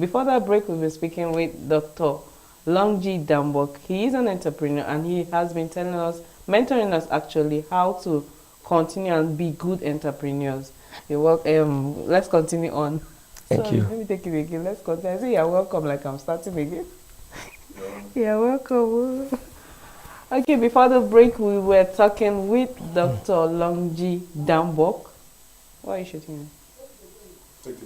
Before that break, we've been speaking with Dr. Longji Dambok. He is an entrepreneur and he has been telling us, mentoring us actually, how to continue and be good entrepreneurs. You're welcome. Let's continue on. Thank you. Let me take it again. Let's continue. I say you're welcome, like I'm starting again. You're welcome. Okay, before the break, we were talking with Dr. Longji Dambok. Why are you shooting me? Take it.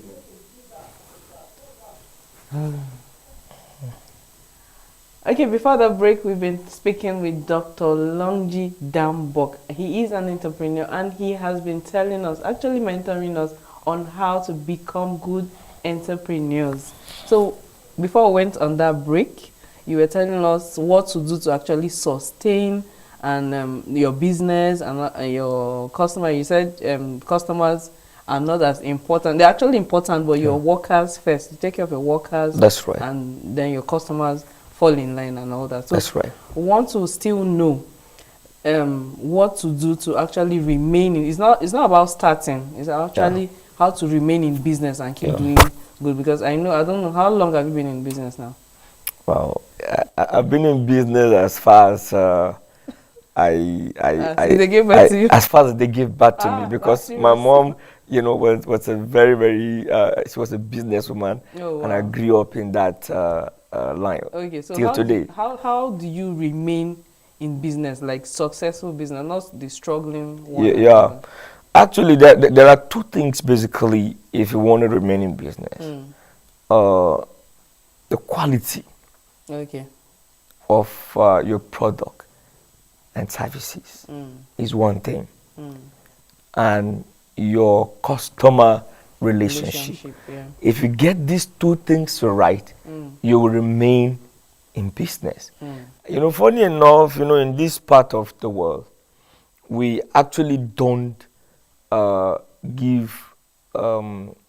Okay, before the break, we've been speaking with Dr. Longji Dambok. He is an entrepreneur and he has been telling us, actually mentoring us on how to become good entrepreneurs. So, before we went on that break, you were telling us what to do to actually sustain and your business and your customer. You said customers are not as important. They're actually important, but your workers first. You take care of your workers. That's right. And then your customers fall in line and all that. So that's right. We want to still know what to do to actually remain in. It's not about starting. It's actually how to remain in business and keep doing good. Because I don't know, how long have you been in business now? Well, I've been in business as far as they gave birth to you? As far as they give birth to me, because my mom, was a very, she was a businesswoman, and I grew up in that line. Okay, so till today. How do you remain in business, like successful business, not the struggling one? Yeah. Actually, there are two things basically if you want to remain in business. The quality of your product and services is one thing, and your customer relationship. If you get these two things right, you will remain in business. Funny enough, in this part of the world, we actually don't give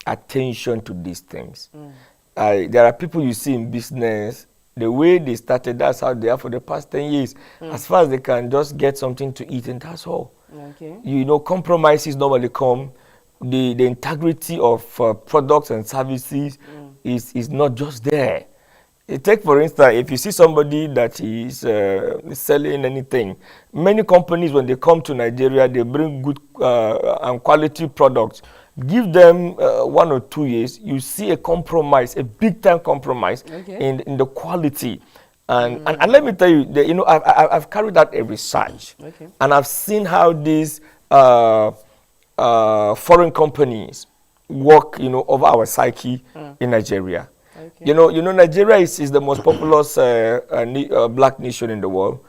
attention to these things. There are people you see in business, the way they started, that's how they are for the past 10 years. As far as they can just get something to eat, and that's all. Compromises normally come. The integrity of products and services is not just there. Take, for instance, if you see somebody that is selling anything, many companies, when they come to Nigeria, they bring good and quality products. Give them 1 or 2 years, you see a compromise, a big-time compromise in the quality. And let me tell you, I've carried out a research, and I've seen how these foreign companies work, over our psyche in Nigeria. Nigeria is the most populous black nation in the world.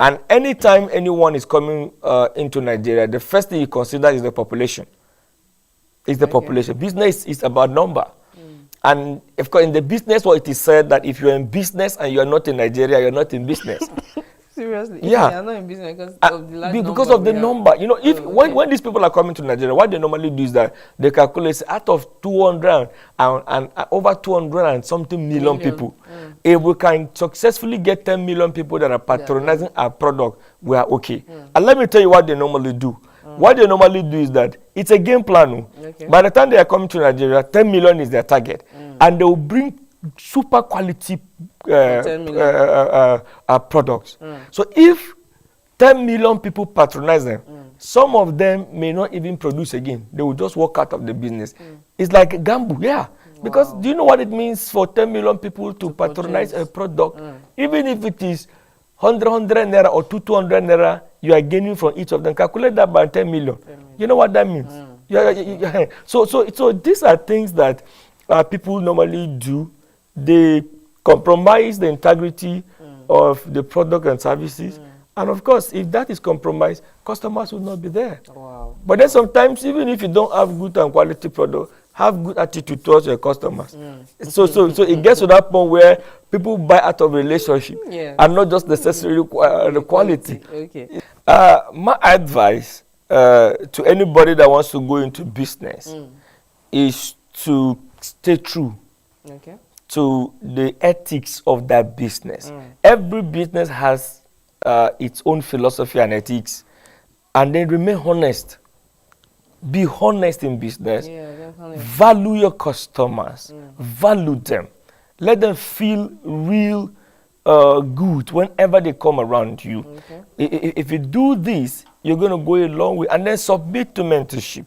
And anytime anyone is coming into Nigeria, the first thing you consider is the population. It's the population. Business is about number. And of course, in the business world, it is said that if you're in business and you're not in Nigeria, you're not in business. Seriously? Yeah. You're not in business because of the large because number of the number. When these people are coming to Nigeria, what they normally do is that they calculate out of 200 and over 200 and something million people. If we can successfully get 10 million people that are patronizing our product, we are okay. And let me tell you what they normally do. What they normally do is that it's a game plan. By the time they are coming to Nigeria, 10 million is their target. And they will bring super quality products. So if 10 million people patronize them, some of them may not even produce again. They will just walk out of the business. It's like a gamble, Because do you know what it means for 10 million people to patronize a product? Even if it is 100 naira or 200 naira, you are gaining from each of them. Calculate that by 10 million. You know what that means? So these are things that people normally do. They compromise the integrity of the product and services. And of course, if that is compromised, customers will not be there. Wow. But then sometimes, even if you don't have good and quality product, have good attitude towards your customers. So it gets to that point where people buy out of relationship and not just necessarily the quality. My advice to anybody that wants to go into business is to stay true to the ethics of that business. Every business has its own philosophy and ethics, and then remain honest. Be honest in business. Value your customers. Value them. Let them feel real good whenever they come around you. Okay. If you do this, you're going to go a long way. And then submit to mentorship.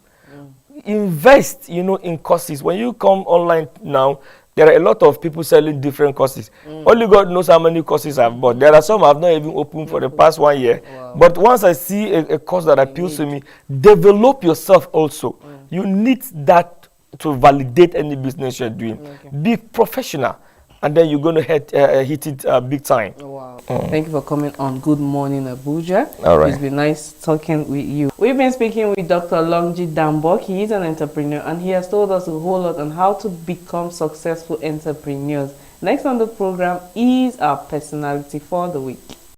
Invest, in courses. When you come online now, there are a lot of people selling different courses. Only God knows how many courses I've bought. There are some I've not even opened for the past 1 year. Wow. But once I see a course that appeals to me, develop yourself also. You need that to validate any business you're doing. Okay. Be professional. And then you're going to hit it big time. Wow. Thank you for coming on Good Morning Abuja. All right. It's been nice talking with you. We've been speaking with Dr. Longji Dambok. He is an entrepreneur and he has told us a whole lot on how to become successful entrepreneurs. Next on the program is our personality for the week.